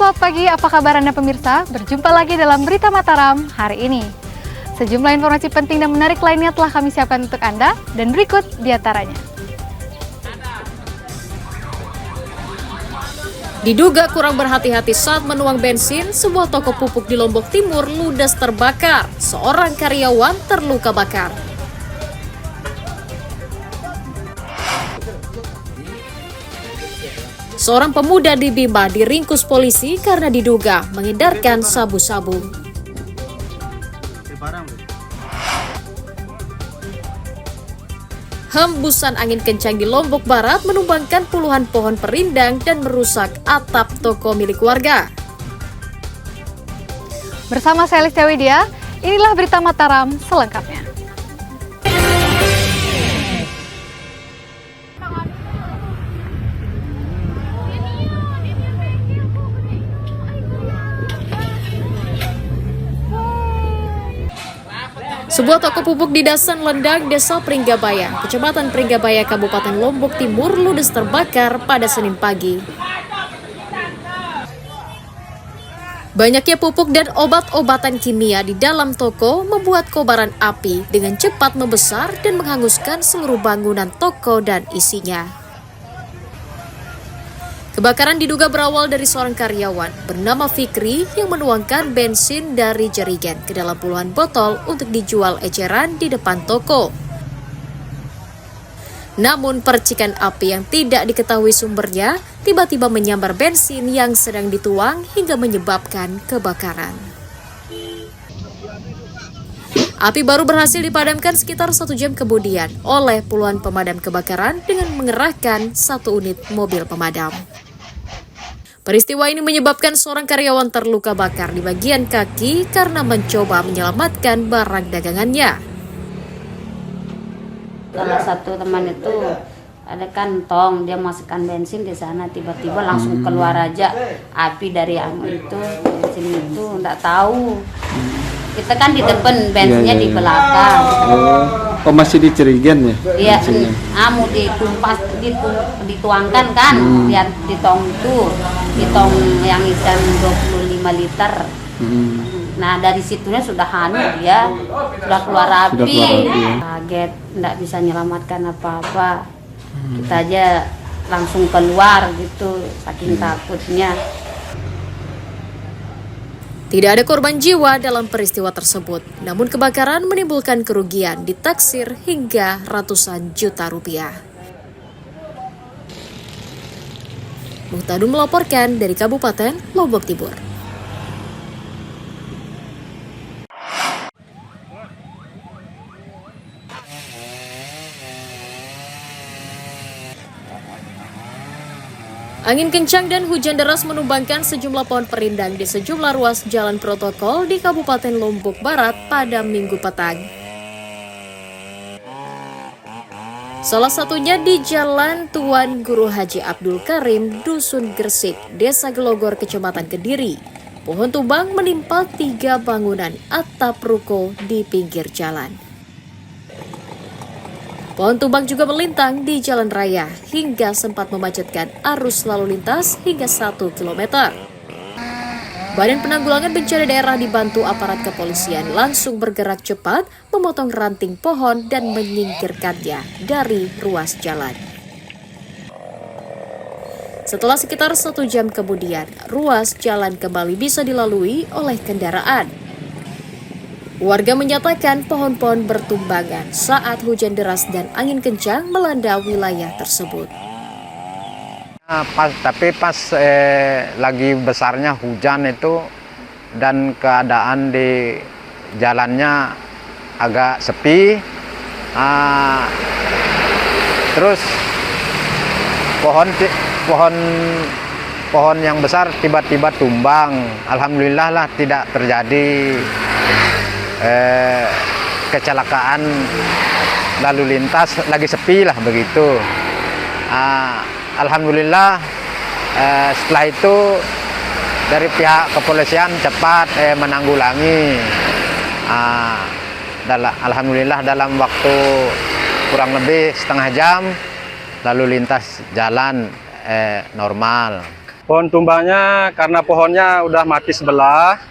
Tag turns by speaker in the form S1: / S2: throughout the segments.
S1: Selamat pagi, apa kabar Anda pemirsa? Berjumpa lagi dalam Berita Mataram hari ini. Sejumlah informasi penting dan menarik lainnya telah kami siapkan untuk Anda, dan berikut diantaranya.
S2: Diduga kurang berhati-hati saat menuang bensin, sebuah toko pupuk di Lombok Timur ludes terbakar. Seorang karyawan terluka bakar. Seorang pemuda di Bima diringkus polisi karena diduga mengedarkan sabu-sabu. Hembusan angin kencang di Lombok Barat menumbangkan puluhan pohon perindang dan merusak atap toko milik warga.
S1: Bersama saya Listia Widya, inilah Berita Mataram selengkapnya.
S2: Sebuah toko pupuk di Dasan Lendang, Desa Pringgabaya, Kecamatan Pringgabaya, Kabupaten Lombok Timur ludes terbakar pada Senin pagi. Banyaknya pupuk dan obat-obatan kimia di dalam toko membuat kobaran api dengan cepat membesar dan menghanguskan seluruh bangunan toko dan isinya. Kebakaran diduga berawal dari seorang karyawan bernama Fikri yang menuangkan bensin dari jerigen ke dalam puluhan botol untuk dijual eceran di depan toko. Namun percikan api yang tidak diketahui sumbernya tiba-tiba menyambar bensin yang sedang dituang hingga menyebabkan kebakaran. Api baru berhasil dipadamkan sekitar 1 jam kemudian oleh puluhan pemadam kebakaran dengan mengerahkan 1 unit mobil pemadam. Peristiwa ini menyebabkan seorang karyawan terluka bakar di bagian kaki karena mencoba menyelamatkan barang dagangannya.
S3: Salah satu teman itu ada kantong, dia masukkan bensin di sana, tiba-tiba langsung keluar aja api dari yang itu, bensin itu, enggak tahu. Kita kan di depan, bensinnya di belakang.
S4: Oh, masih di jerigen ya?
S3: Iya, mau ditumpas, dituangkan kan, di tong itu, di tong yang isian 25 liter. Nah, dari situnya sudah hanyut dia, sudah keluar api. Kaget, enggak bisa menyelamatkan apa-apa. Kita aja langsung keluar gitu, saking takutnya.
S2: Tidak ada korban jiwa dalam peristiwa tersebut, namun kebakaran menimbulkan kerugian ditaksir hingga ratusan juta rupiah. Muhtadun melaporkan dari Kabupaten Lombok Timur. Angin kencang dan hujan deras menumbangkan sejumlah pohon perindang di sejumlah ruas jalan protokol di Kabupaten Lombok Barat pada Minggu petang. Salah satunya di Jalan Tuan Guru Haji Abdul Karim, Dusun Gresik, Desa Gelogor, Kecamatan Kediri. Pohon tumbang menimpa 3 bangunan atap ruko di pinggir jalan. Pohon tumbang juga melintang di jalan raya hingga sempat memacetkan arus lalu lintas hingga 1 km. Badan Penanggulangan Bencana Daerah dibantu aparat kepolisian langsung bergerak cepat memotong ranting pohon dan menyingkirkannya dari ruas jalan. Setelah sekitar 1 jam kemudian, ruas jalan kembali bisa dilalui oleh kendaraan. Warga menyatakan pohon-pohon bertumbangan saat hujan deras dan angin kencang melanda wilayah tersebut.
S5: Tapi pas lagi besarnya hujan itu dan keadaan di jalannya agak sepi, terus pohon yang besar tiba-tiba tumbang. Alhamdulillah lah tidak terjadi kecelakaan lalu lintas, lagi sepi lah begitu. Alhamdulillah setelah itu dari pihak kepolisian cepat menanggulangi. Alhamdulillah dalam waktu kurang lebih setengah jam lalu lintas jalan normal.
S6: Pohon tumbangnya karena pohonnya udah mati sebelah,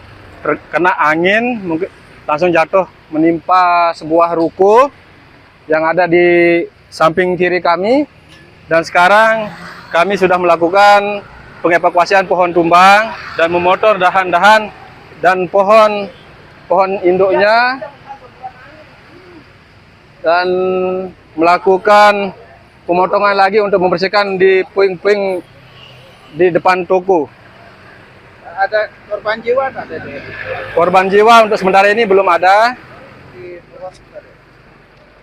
S6: terkena angin, mungkin langsung jatuh menimpa sebuah ruko yang ada di samping kiri kami. Dan sekarang kami sudah melakukan pengevakuasian pohon tumbang dan memotong dahan-dahan dan pohon induknya dan melakukan pemotongan lagi untuk membersihkan di puing-puing di depan toko.
S7: Ada korban jiwa?
S6: Korban jiwa untuk sementara ini belum ada.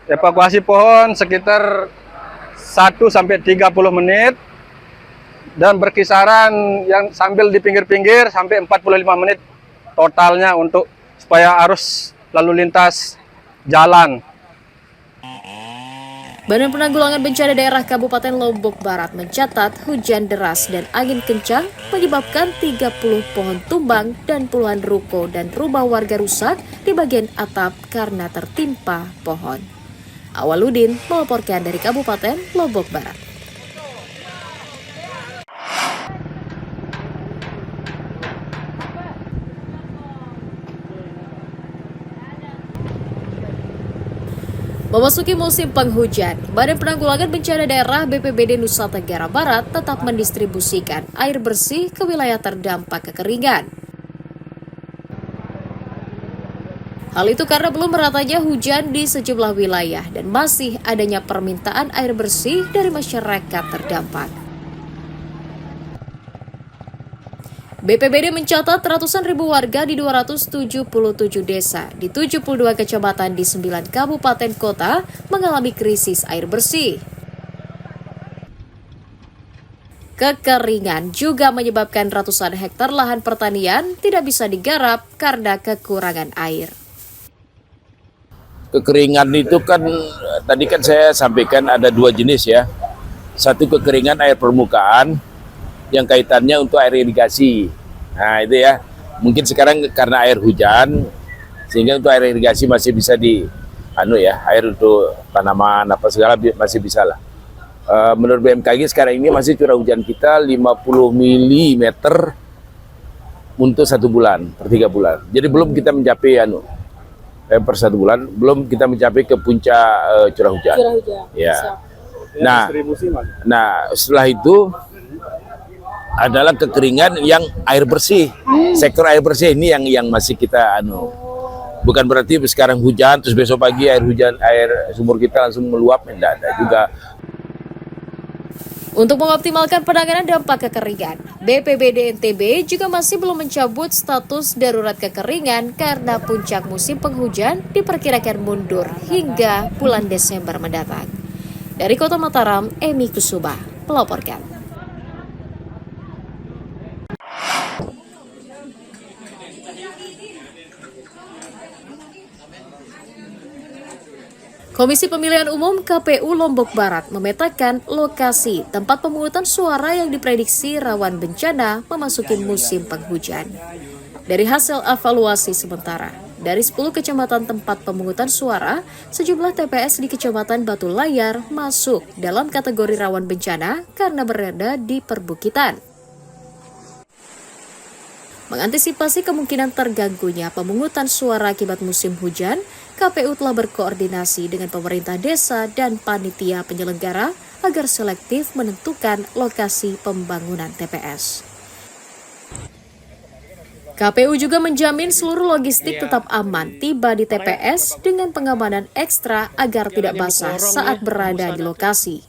S6: Evakuasi pohon sekitar 1 sampai 30 menit dan berkisaran yang sambil di pinggir-pinggir sampai 45 menit totalnya untuk supaya arus lalu lintas jalan.
S2: Badan Penanggulangan Bencana Daerah Kabupaten Lombok Barat mencatat hujan deras dan angin kencang menyebabkan 30 pohon tumbang dan puluhan ruko dan rumah warga rusak di bagian atap karena tertimpa pohon. Awaludin melaporkan dari Kabupaten Lombok Barat. Memasuki musim penghujan, Badan Penanggulangan Bencana Daerah BPBD Nusa Tenggara Barat tetap mendistribusikan air bersih ke wilayah terdampak kekeringan. Hal itu karena belum meratanya hujan di sejumlah wilayah dan masih adanya permintaan air bersih dari masyarakat terdampak. BPBD mencatat ratusan ribu warga di 277 desa di 72 kecamatan di 9 kabupaten kota mengalami krisis air bersih. Kekeringan juga menyebabkan ratusan hektar lahan pertanian tidak bisa digarap karena kekurangan air.
S8: Kekeringan itu kan, tadi kan saya sampaikan ada 2 jenis ya. Satu kekeringan air permukaan, yang kaitannya untuk air irigasi. Nah itu ya, mungkin sekarang karena air hujan, sehingga untuk air irigasi masih bisa air untuk tanaman apa segala masih bisa lah. Menurut BMKG sekarang ini masih curah hujan kita 50 mm untuk 1 bulan, per 3 bulan. Jadi belum kita mencapai per 1 bulan, belum kita mencapai ke puncak curah hujan. Ya. Nah setelah itu adalah kekeringan yang air bersih. Sektor air bersih ini yang masih kita bukan berarti sekarang hujan terus besok pagi air sumur kita langsung meluap, enggak ada juga.
S2: Untuk mengoptimalkan penanganan dampak kekeringan, BPBD NTB juga masih belum mencabut status darurat kekeringan karena puncak musim penghujan diperkirakan mundur hingga bulan Desember mendatang. Dari Kota Mataram, Emi Kusuma melaporkan. Komisi Pemilihan Umum KPU Lombok Barat memetakan lokasi tempat pemungutan suara yang diprediksi rawan bencana memasuki musim penghujan. Dari hasil evaluasi sementara, dari 10 kecamatan tempat pemungutan suara, sejumlah TPS di Kecamatan Batu Layar masuk dalam kategori rawan bencana karena berada di perbukitan. Mengantisipasi kemungkinan terganggunya pemungutan suara akibat musim hujan, KPU telah berkoordinasi dengan pemerintah desa dan panitia penyelenggara agar selektif menentukan lokasi pembangunan TPS. KPU juga menjamin seluruh logistik tetap aman tiba di TPS dengan pengamanan ekstra agar tidak basah saat berada di lokasi.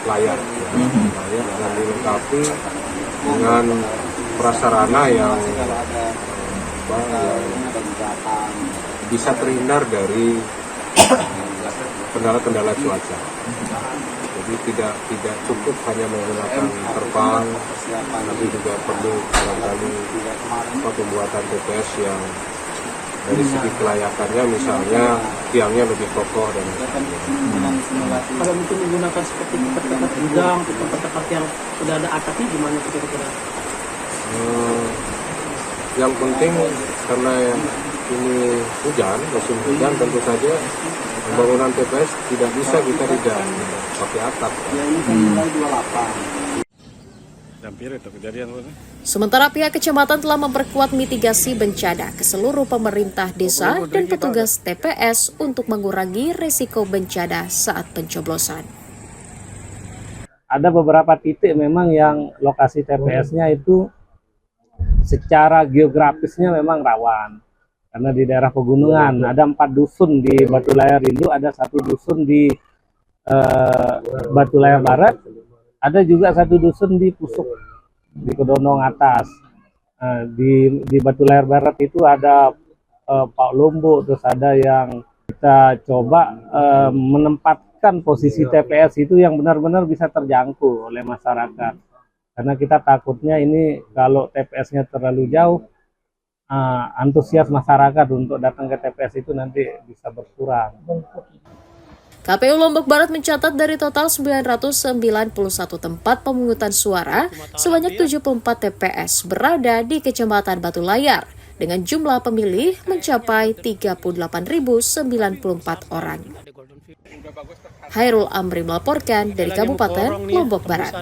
S9: Layak dan dilengkapi dengan prasarana yang bisa terhindar dari kendala-kendala cuaca. Jadi tidak cukup hanya menggunakan terpal, tapi juga perlu barangkali pembuatan TPS yang dari segi kelayakannya misalnya tiangnya lebih kokoh dan
S7: kalau mungkin menggunakan seperti tempat-tempat gudang, tempat-tempat yang sudah ada atapnya gimana kira-kira?
S9: Yang penting karena ini hujan, musim hujan tentu saja Pembangunan TPS tidak bisa kita tidak pakai atap.
S2: Sementara pihak kecamatan telah memperkuat mitigasi bencana ke seluruh pemerintah desa dan petugas TPS untuk mengurangi risiko bencana saat pencoblosan.
S10: Ada beberapa titik memang yang lokasi TPS-nya itu secara geografisnya memang rawan. Karena di daerah pegunungan, ada 4 dusun di Batu Layar Rindu, ada 1 dusun di Batu Layar Barat, ada juga 1 dusun di Pusuk, di Kedondong Atas. Di Batu Layar Barat itu ada Pak Lombok, terus ada yang kita coba menempatkan posisi TPS itu yang benar-benar bisa terjangkau oleh masyarakat. Karena kita takutnya ini kalau TPS-nya terlalu jauh, antusias masyarakat untuk datang ke TPS itu nanti bisa berkurang.
S2: KPU Lombok Barat mencatat dari total 991 tempat pemungutan suara, sebanyak 74 TPS berada di Kecamatan Batu Layar, dengan jumlah pemilih mencapai 38.094 orang. Hairul Amri melaporkan dari Kabupaten Lombok Barat.